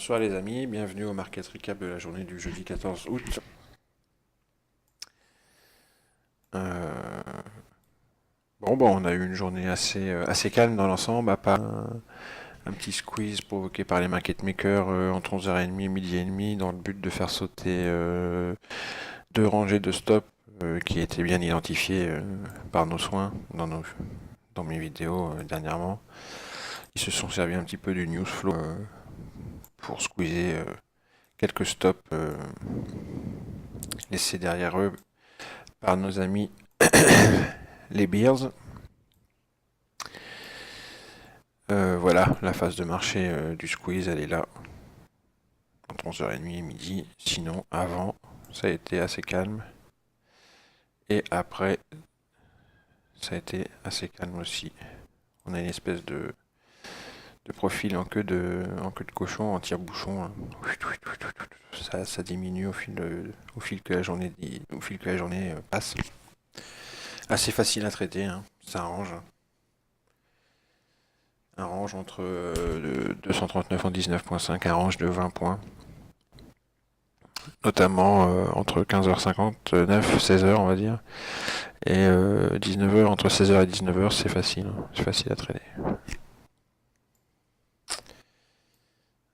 Bonsoir les amis, bienvenue au market recap de la journée du jeudi 14 août. Euh, bon, on a eu une journée assez calme dans l'ensemble, à part un petit squeeze provoqué par les market makers entre 11h30 et midi et demi dans le but de faire sauter deux rangées de stop qui étaient bien identifiées par nos soins dans mes vidéos dernièrement. Ils se sont servis un petit peu du news flow pour squeezer quelques stops laissés derrière eux par nos amis les Bears. Voilà, la phase de marché du squeeze, elle est là, entre 11h30 et midi. Sinon, avant, ça a été assez calme. Et après, ça a été assez calme aussi. On a une espèce de profil en queue de cochon, en tire-bouchon, hein. Ça diminue au fil que la journée passe. Assez facile à traiter, hein. Ça arrange. Un range entre 239 en 19.5, un range de 20 points. Notamment entre 15h59, 16h on va dire, et 19h, entre 16h et 19h, c'est facile, hein. C'est facile à traîner.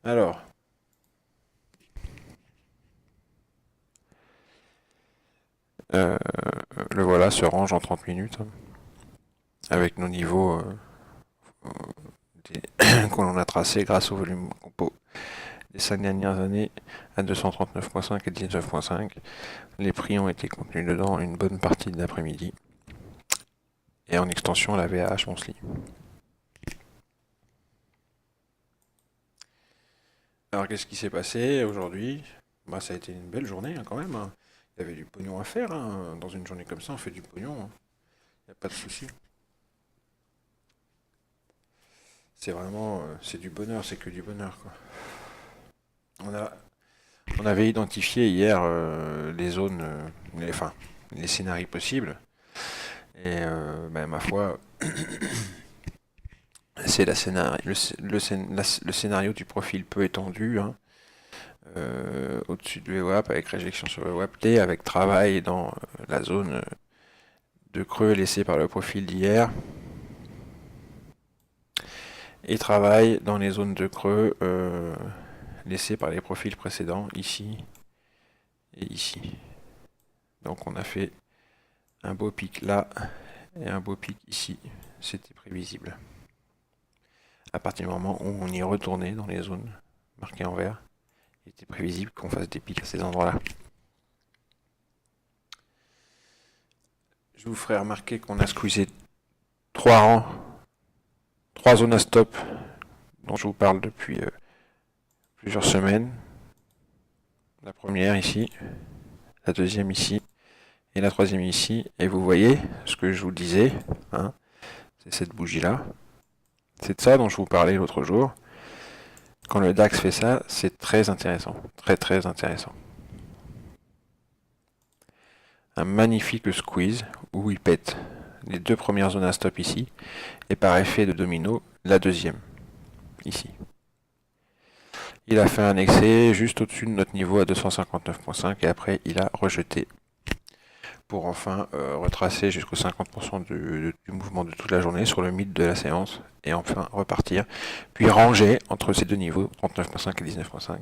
Alors, euh, le voilà se range en 30 minutes, hein, avec nos niveaux que l'on a tracés grâce au volume compo des 5 dernières années à 239.5 et 19.5. Les prix ont été contenus dedans une bonne partie de l'après-midi. Et en extension, la VAH Monthly. Alors, qu'est-ce qui s'est passé aujourd'hui? Bah, ça a été une belle journée, hein, quand même, hein. Il y avait du pognon à faire, hein. Dans une journée comme ça, on fait du pognon, hein. Il n'y a pas de souci. C'est vraiment, c'est du bonheur, c'est que du bonheur, quoi. On a, on avait identifié hier les zones, enfin, les scénarios possibles. Et ben, ma foi, c'est le scénario du profil peu étendu, hein, au-dessus de VWAP, avec réjection sur VWAP, et avec travail dans la zone de creux laissé par le profil d'hier, et travail dans les zones de creux laissées par les profils précédents, ici et ici. Donc on a fait un beau pic là et un beau pic ici. C'était prévisible. À partir du moment où on y retournait dans les zones marquées en vert, il était prévisible qu'on fasse des pics à ces endroits-là. Je vous ferai remarquer qu'on a squeezé 3 rangs, 3 zones à stop dont je vous parle depuis plusieurs semaines. La première ici, la deuxième ici, et la troisième ici. Et vous voyez ce que je vous disais, hein, c'est cette bougie-là. C'est de ça dont je vous parlais l'autre jour. Quand le DAX fait ça, c'est très intéressant. Très très intéressant. Un magnifique squeeze où il pète les deux premières zones à stop ici, et par effet de domino, la deuxième, ici. Il a fait un excès juste au-dessus de notre niveau à 259.5 et après il a rejeté pour enfin retracer jusqu'au 50% du mouvement de toute la journée sur le mid de la séance et enfin repartir, puis ranger entre ces deux niveaux, 39.5 et 19.5,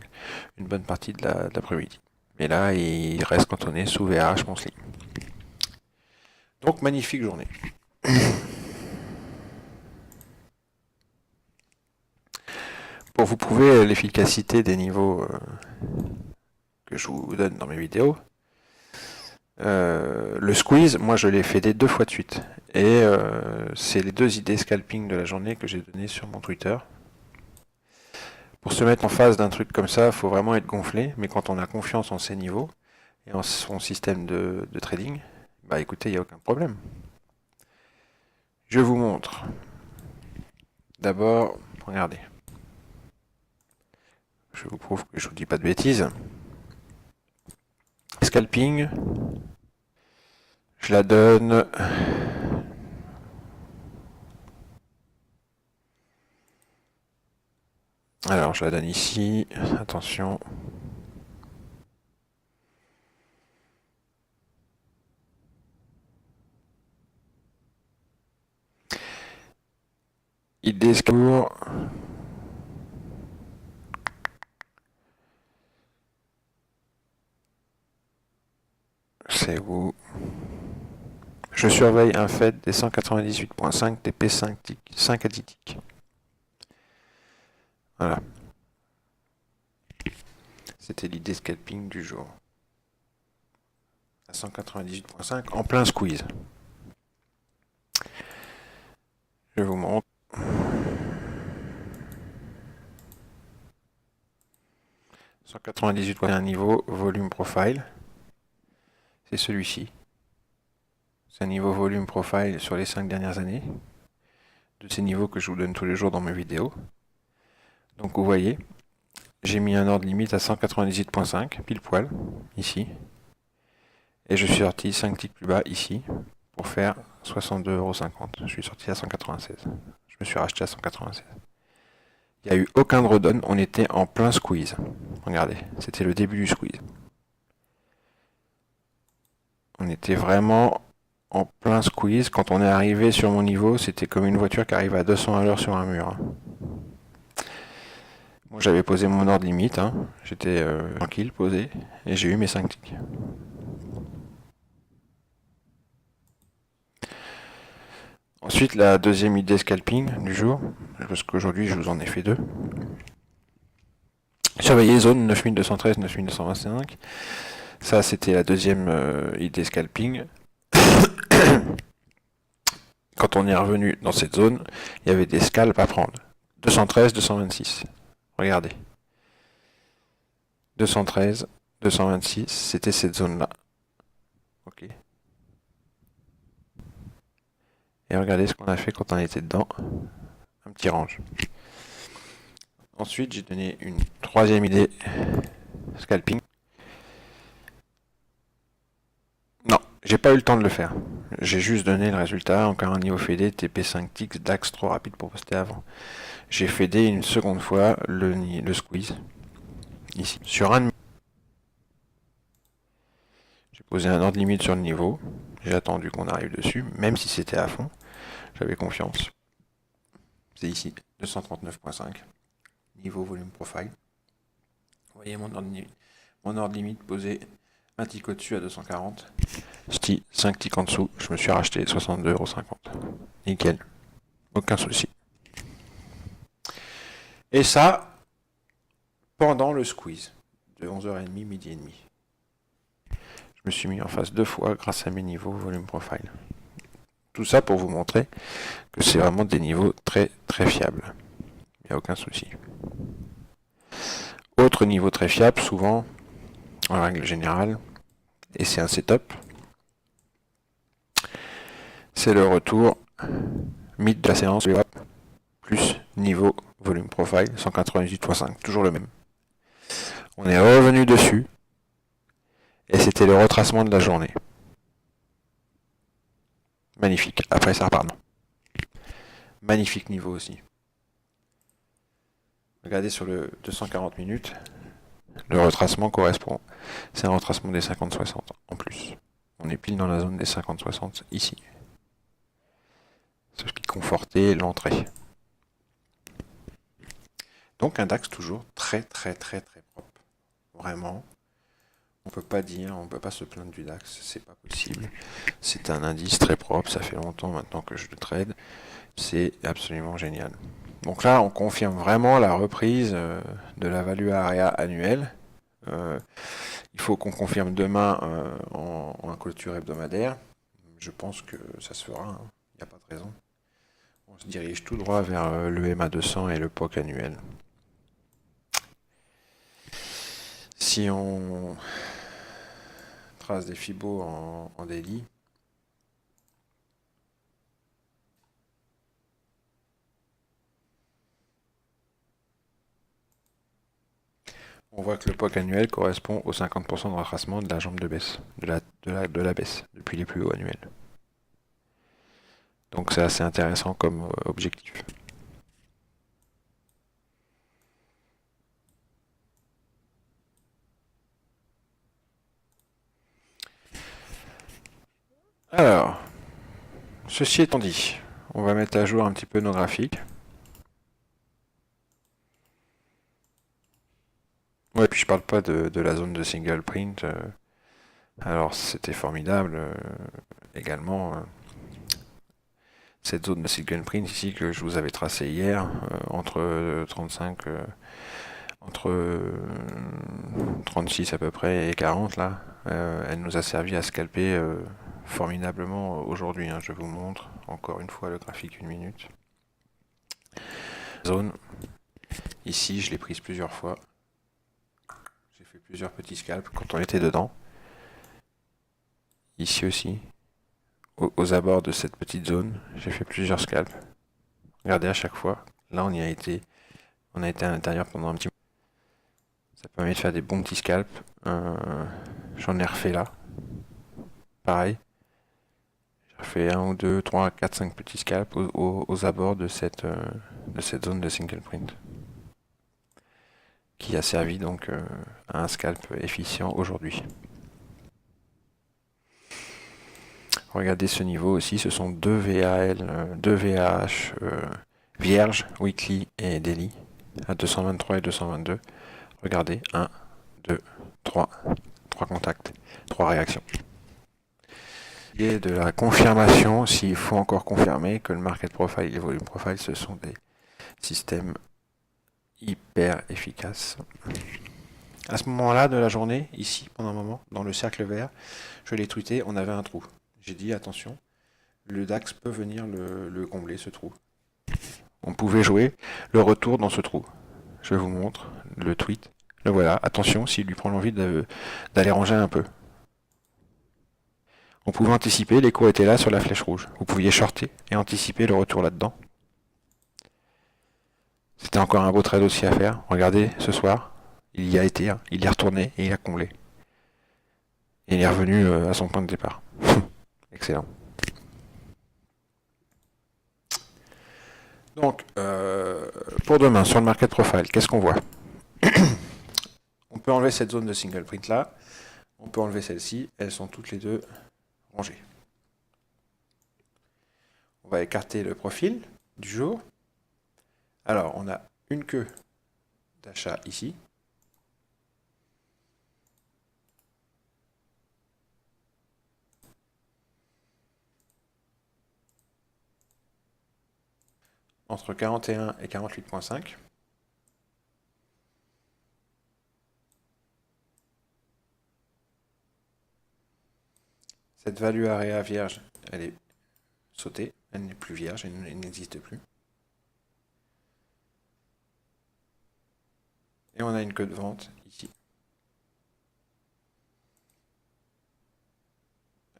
une bonne partie de l'après-midi. Mais là, il reste cantonné sous VRH Monthly. Donc, magnifique journée. Pour vous prouver l'efficacité des niveaux que je vous donne dans mes vidéos, le squeeze, moi je l'ai fait des 2 fois de suite. Et c'est les 2 idées scalping de la journée que j'ai données sur mon Twitter. Pour se mettre en face d'un truc comme ça, il faut vraiment être gonflé, mais quand on a confiance en ses niveaux et en son système de trading, bah écoutez, il n'y a aucun problème. Je vous montre. D'abord, regardez. Je vous prouve que je vous dis pas de bêtises. Scalping, je la donne Alors, je la donne ici. Attention. Idée scour. C'est où? Je surveille un fait des 198.5 des P5 5 aditiques. Voilà. C'était l'idée scalping du jour. À 198.5 en plein squeeze. Je vous montre. 198.1 niveau, volume profile. C'est celui-ci. C'est un niveau volume profile sur les 5 dernières années. De ces niveaux que je vous donne tous les jours dans mes vidéos. Donc vous voyez, j'ai mis un ordre limite à 198.5, pile poil, ici. Et je suis sorti 5 ticks plus bas ici, pour faire 62,50 €. Je suis sorti à 196. Je me suis racheté à 196. Il n'y a eu aucun drawdown, on était en plein squeeze. Regardez, c'était le début du squeeze. On était vraiment en plein squeeze. Quand on est arrivé sur mon niveau, c'était comme une voiture qui arrive à 200 à l'heure sur un mur. Moi j'avais posé mon ordre limite, j'étais tranquille, posé, et j'ai eu mes 5 ticks. Ensuite, la deuxième idée scalping du jour, parce qu'aujourd'hui je vous en ai fait deux. Surveiller zone 9213, 9225. Ça, c'était la deuxième idée scalping. Quand on est revenu dans cette zone, il y avait des scalps à prendre. 213, 226. Regardez. 213, 226, c'était cette zone-là. Ok. Et regardez ce qu'on a fait quand on était dedans. Un petit range. Ensuite, j'ai donné une troisième idée scalping. Non, j'ai pas eu le temps de le faire. J'ai juste donné le résultat. Encore un niveau fédé, TP5 ticks, DAX trop rapide pour poster avant. J'ai fédé une seconde fois le squeeze. Ici. Sur un. J'ai posé un ordre limite sur le niveau. J'ai attendu qu'on arrive dessus, même si c'était à fond. J'avais confiance. C'est ici, 239.5. Niveau volume profile. Vous voyez mon ordre limite posé un tick au-dessus à 240. 5 ticks en dessous, je me suis racheté 62,50 €. Nickel. Aucun souci. Et ça, pendant le squeeze de 11h30, midi et demi. Je me suis mis en face deux fois grâce à mes niveaux volume profile. Tout ça pour vous montrer que c'est vraiment des niveaux très très fiables. Il n'y a aucun souci. Autre niveau très fiable, souvent, en règle générale, et c'est un setup, c'est le retour mid de la séance plus niveau volume profile 198.5, toujours le même. On est revenu dessus et c'était le retracement de la journée. Magnifique. Après ça repart. Magnifique niveau aussi. Regardez sur le 240 minutes, le retracement correspond. C'est un retracement des 50-60 en plus. On est pile dans la zone des 50-60 ici. Ce qui confortait l'entrée. Donc un DAX toujours très très très très propre. Vraiment. On peut pas dire, on peut pas se plaindre du DAX, c'est pas possible. C'est un indice très propre, ça fait longtemps maintenant que je le trade. C'est absolument génial. Donc là, on confirme vraiment la reprise de la value area annuelle. Il faut qu'on confirme demain en clôture hebdomadaire. Je pense que ça se fera, il n'y a pas de raison. On se dirige tout droit vers le MA200 et le POC annuel. Si on trace des Fibos en daily, on voit que le POC annuel correspond au 50% de retracement de la jambe de baisse, de la baisse, depuis les plus hauts annuels. Donc c'est assez intéressant comme objectif. Alors, ceci étant dit, on va mettre à jour un petit peu nos graphiques. Ouais, puis je parle pas de la zone de single print. Alors, c'était formidable également. Cette zone de single print ici que je vous avais tracée hier, entre 35, entre 36 à peu près et 40 là, elle nous a servi à scalper formidablement aujourd'hui. Hein. Je vous montre encore une fois le graphique 1 minute. Zone. Ici, je l'ai prise plusieurs fois. J'ai fait plusieurs petits scalps quand on était dedans. Ici aussi, aux abords de cette petite zone, j'ai fait plusieurs scalps. Regardez à chaque fois. Là, on a été à l'intérieur pendant un petit moment. Ça permet de faire des bons petits scalps. J'en ai refait là. Pareil. J'ai refait 1 ou 2, 3, 4, 5 petits scalps aux abords de cette zone de single print. Qui a servi donc à un scalp efficient aujourd'hui. Regardez ce niveau aussi, ce sont 2 VAL, 2 VAH vierges, weekly et daily, à 223 et 222. Regardez, 1, 2, 3, 3 contacts, 3 réactions. Et de la confirmation, s'il faut encore confirmer que le market profile et le volume profile, ce sont des systèmes hyper efficaces. À ce moment-là de la journée, ici, pendant un moment, dans le cercle vert, je l'ai tweeté, on avait un trou. J'ai dit, attention, le DAX peut venir le combler, ce trou. On pouvait jouer le retour dans ce trou. Je vous montre le tweet. Le voilà, attention, s'il lui prend l'envie d'aller ranger un peu. On pouvait anticiper, les cours étaient là sur la flèche rouge. Vous pouviez shorter et anticiper le retour là-dedans. C'était encore un beau trade aussi à faire. Regardez, ce soir, il y a été, hein, il y est retourné et il a comblé. Et il est revenu à son point de départ. Excellent. Donc, pour demain, sur le market profile, qu'est-ce qu'on voit? On peut enlever cette zone de single print là. On peut enlever celle-ci. Elles sont toutes les deux rangées. On va écarter le profil du jour. Alors, on a une queue d'achat ici. Entre 41 et 48,5. Cette value area vierge, elle est sautée, elle n'est plus vierge, elle n'existe plus. Et on a une queue de vente ici.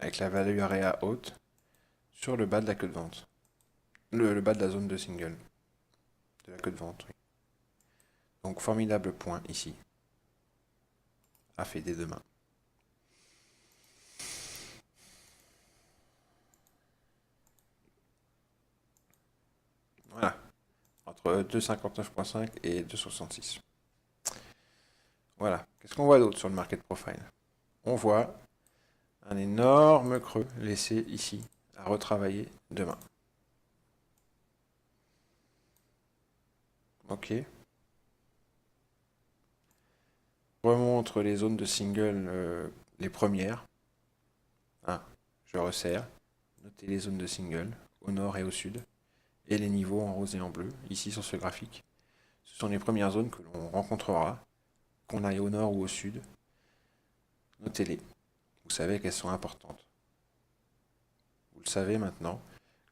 Avec la value area haute sur le bas de la queue de vente. Le bas de la zone de single. De la queue de vente, oui. Donc formidable point ici. À fait dès demain. Voilà. Entre 2,59,5 et 2,66. Voilà. Qu'est-ce qu'on voit d'autre sur le market profile? On voit un énorme creux laissé ici à retravailler demain. Ok. Je remontre les zones de single, les premières. Ah, je resserre. Notez les zones de single au nord et au sud. Et les niveaux en rose et en bleu, ici sur ce graphique. Ce sont les premières zones que l'on rencontrera, qu'on aille au nord ou au sud. Notez-les. Vous savez qu'elles sont importantes. Vous le savez maintenant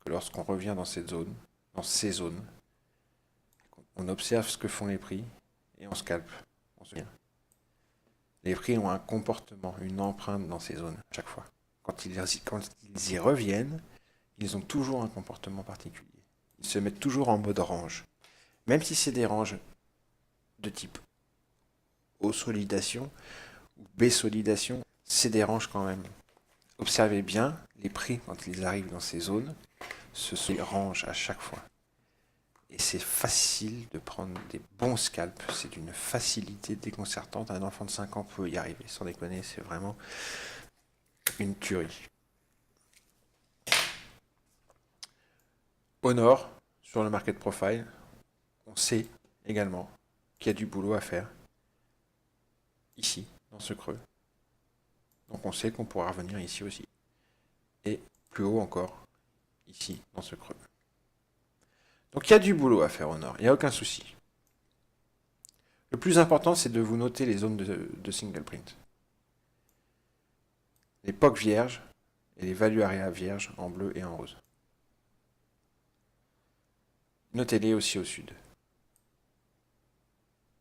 que lorsqu'on revient dans cette zone, dans ces zones, on observe ce que font les prix et on scalpe. On se... Les prix ont un comportement, une empreinte dans ces zones à chaque fois. Quand ils y reviennent, ils ont toujours un comportement particulier. Ils se mettent toujours en mode range. Même si c'est des ranges de type O-solidation ou B-solidation, c'est des ranges quand même. Observez bien, les prix, quand ils arrivent dans ces zones, se rangent à chaque fois. Et c'est facile de prendre des bons scalps. C'est d'une facilité déconcertante. Un enfant de 5 ans peut y arriver. Sans déconner, c'est vraiment une tuerie. Au nord, sur le market profile, on sait également qu'il y a du boulot à faire ici, dans ce creux. Donc on sait qu'on pourra revenir ici aussi. Et plus haut encore, ici, dans ce creux. Donc il y a du boulot à faire au nord, il n'y a aucun souci. Le plus important, c'est de vous noter les zones de single print. Les POC vierges et les value area vierges en bleu et en rose. Notez-les aussi au sud.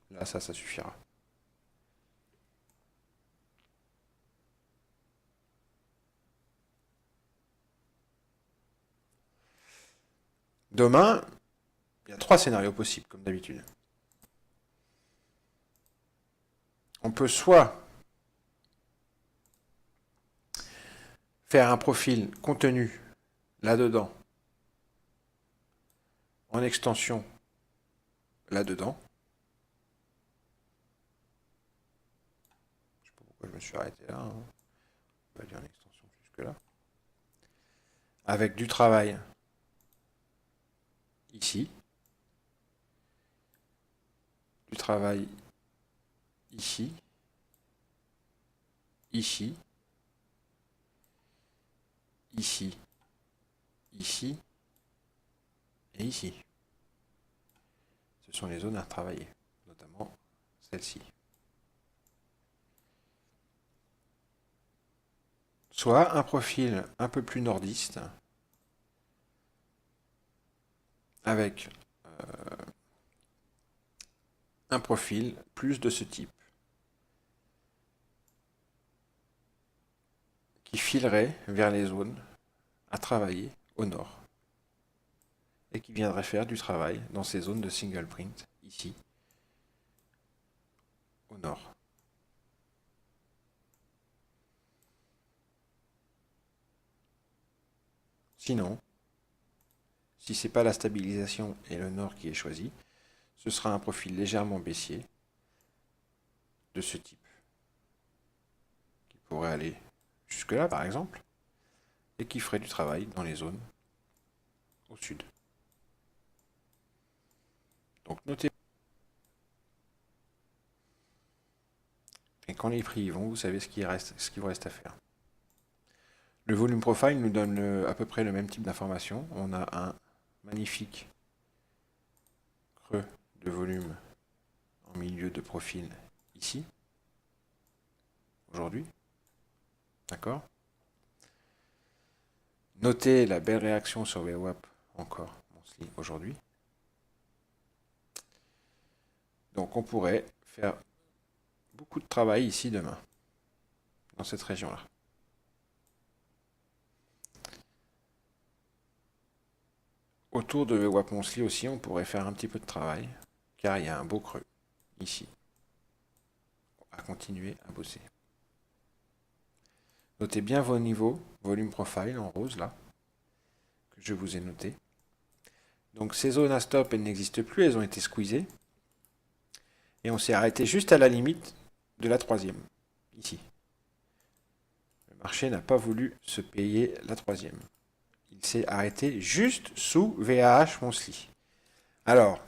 Là, ça suffira. Demain, il y a 3 scénarios possibles, comme d'habitude. On peut soit faire un profil contenu là-dedans, en extension là-dedans. Je ne sais pas pourquoi je me suis arrêté là. On va dire une extension jusque-là. Avec du travail ici. Du travail ici. Ici. Ici. Ici. Et ici. Ce sont les zones à travailler, notamment celle-ci. Soit un profil un peu plus nordiste, avec un profil plus de ce type, qui filerait vers les zones à travailler au nord, et qui viendrait faire du travail dans ces zones de single print, ici, au nord. Sinon, si ce n'est pas la stabilisation et le nord qui est choisi, ce sera un profil légèrement baissier de ce type, qui pourrait aller jusque là par exemple, et qui ferait du travail dans les zones au sud. Donc notez. Et quand les prix y vont, vous savez ce qu'il vous reste à faire. Le volume profile nous donne à peu près le même type d'information. On a un magnifique creux de volume en milieu de profil ici, aujourd'hui. D'accord? Notez la belle réaction sur VWAP encore aujourd'hui. Donc on pourrait faire beaucoup de travail ici demain, dans cette région-là. Autour de VWAP Monthly aussi, on pourrait faire un petit peu de travail, car il y a un beau creux ici. On va continuer à bosser. Notez bien vos niveaux, volume profile en rose là, que je vous ai noté. Donc ces zones à stop, elles n'existent plus, elles ont été squeezées. Et on s'est arrêté juste à la limite de la troisième, ici. Le marché n'a pas voulu se payer la troisième. Il s'est arrêté juste sous VAH Monthly. Alors,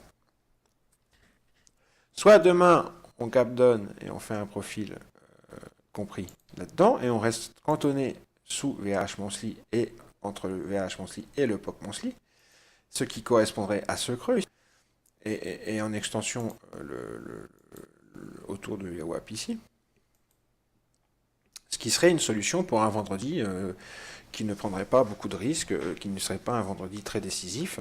soit demain, on cap down et on fait un profil compris là-dedans, et on reste cantonné sous VAH Monthly et entre le VAH Monthly et le POC Monthly, ce qui correspondrait à ce creux, et en extension autour de VWAP ici. Ce qui serait une solution pour un vendredi qui ne prendrait pas beaucoup de risques, qui ne serait pas un vendredi très décisif.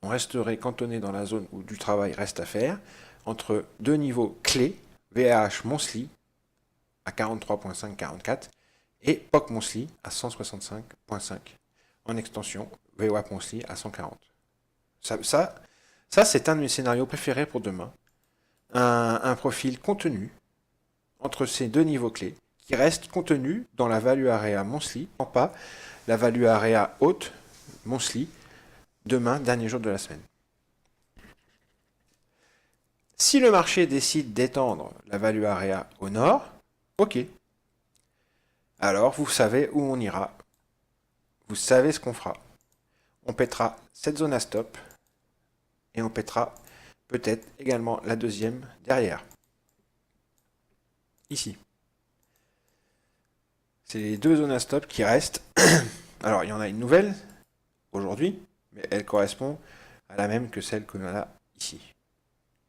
On resterait cantonné dans la zone où du travail reste à faire, entre deux niveaux clés, VAH Monthly à 43.5-44 et POC Monthly à 165.5. En extension, VWAP Monthly à 140. Ça c'est un de mes scénarios préférés pour demain. Un profil contenu entre ces deux niveaux clés, qui reste contenu dans la value area monthly, non pas la value area haute monthly, demain, dernier jour de la semaine. Si le marché décide d'étendre la value area au nord, ok. Alors vous savez où on ira. Vous savez ce qu'on fera. on pètera cette zone à stop et on pètera peut-être également la deuxième derrière. Ici. C'est les deux zones à stop qui restent. Alors, il y en a une nouvelle aujourd'hui, mais elle correspond à la même que celle que l'on a ici.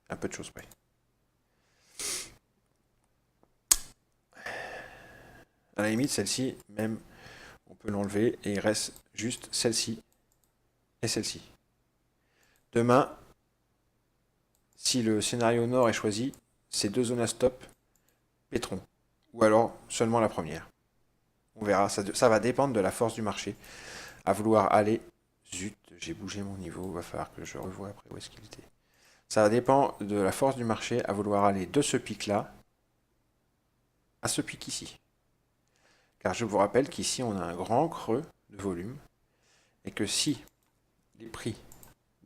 Un peu de choses près. À la limite, celle-ci, même, on peut l'enlever et il reste juste celle-ci et celle-ci. Demain, si le scénario nord est choisi, ces deux zones à stop péteront. Ou alors seulement la première. On verra, ça va dépendre de la force du marché. À vouloir aller... Zut, j'ai bougé mon niveau, il va falloir que je revoie après où est-ce qu'il était. Ça dépend de la force du marché à vouloir aller de ce pic-là à ce pic ici. Car je vous rappelle qu'ici, on a un grand creux de volume et que si les prix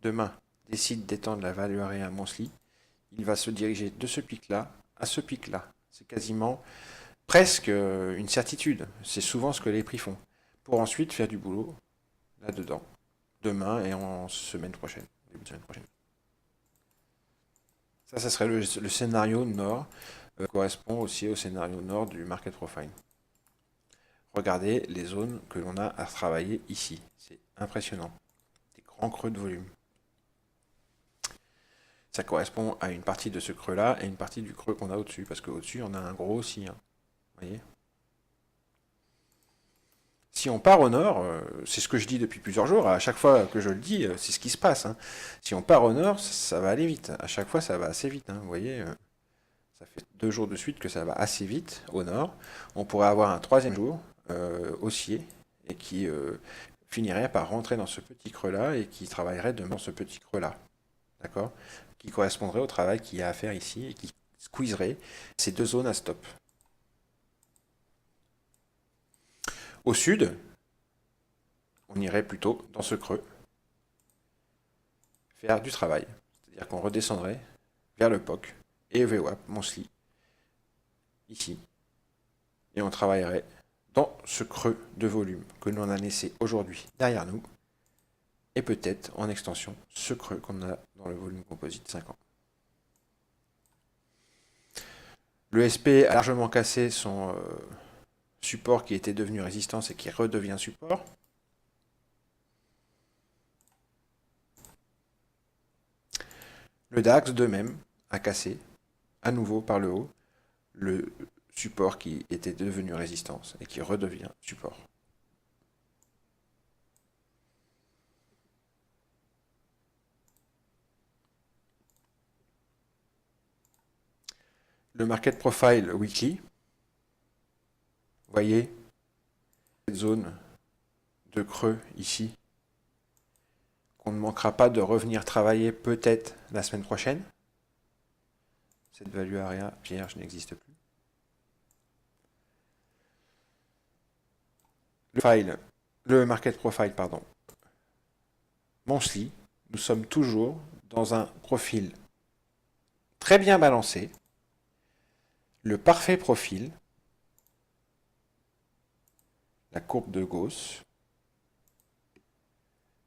demain décident d'étendre la value area monthly, il va se diriger de ce pic-là à ce pic-là. C'est quasiment presque une certitude. C'est souvent ce que les prix font. Pour ensuite faire du boulot là-dedans, demain et en semaine prochaine, début de semaine prochaine. Ça serait le scénario nord, correspond aussi au scénario nord du market profile. Regardez les zones que l'on a à travailler ici. C'est impressionnant. Des grands creux de volume. Ça correspond à une partie de ce creux-là et une partie du creux qu'on a au-dessus. Parce qu'au-dessus, on a un gros aussi. Hein. Vous voyez ? Si on part au nord, c'est ce que je dis depuis plusieurs jours, à chaque fois que je le dis, c'est ce qui se passe. Hein. Si on part au nord, ça va aller vite. À chaque fois, ça va assez vite. Hein. Vous voyez, ça fait 2 jours de suite que ça va assez vite au nord. On pourrait avoir un troisième jour haussier et qui finirait par rentrer dans ce petit creux-là et qui travaillerait dans ce petit creux-là. D'accord ? Qui correspondrait au travail qu'il y a à faire ici et qui squeezerait ces deux zones à stop. Au sud, on irait plutôt dans ce creux faire du travail. C'est-à-dire qu'on redescendrait vers le POC et VWAP, monthly, ici. Et on travaillerait dans ce creux de volume que l'on a laissé aujourd'hui derrière nous. Et peut-être en extension ce creux qu'on a dans le volume composite 5 ans. Le SP a largement cassé son support qui était devenu résistance et qui redevient support. Le DAX de même a cassé à nouveau par le haut le support qui était devenu résistance et qui redevient support. Le market profile weekly, vous voyez cette zone de creux ici qu'on ne manquera pas de revenir travailler peut-être la semaine prochaine. Cette value area vierge n'existe plus. Le market profile, pardon, monthly, nous sommes toujours dans un profil très bien balancé, le parfait profil, la courbe de Gauss,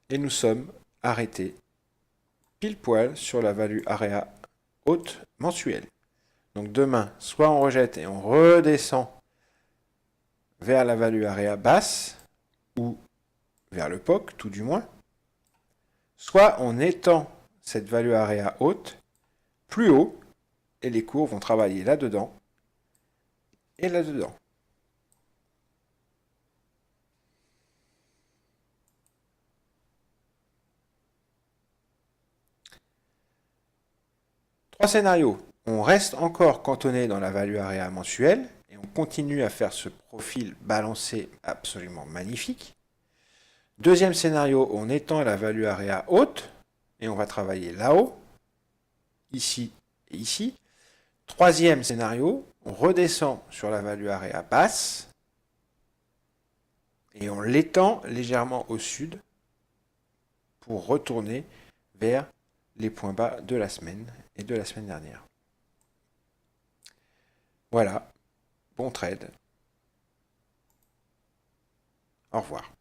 et nous sommes arrêtés pile poil sur la value area haute mensuelle. Donc demain, soit on rejette et on redescend vers la value area basse, ou vers le POC, tout du moins, soit on étend cette value area haute plus haut, et les cours vont travailler là-dedans et là-dedans. Trois scénarios. On reste encore cantonné dans la value area mensuelle et on continue à faire ce profil balancé absolument magnifique. Deuxième scénario, on étend la value area haute et on va travailler là-haut, ici et ici. Troisième scénario, on redescend sur la value area basse et on l'étend légèrement au sud pour retourner vers les points bas de la semaine et de la semaine dernière. Voilà, bon trade. Au revoir.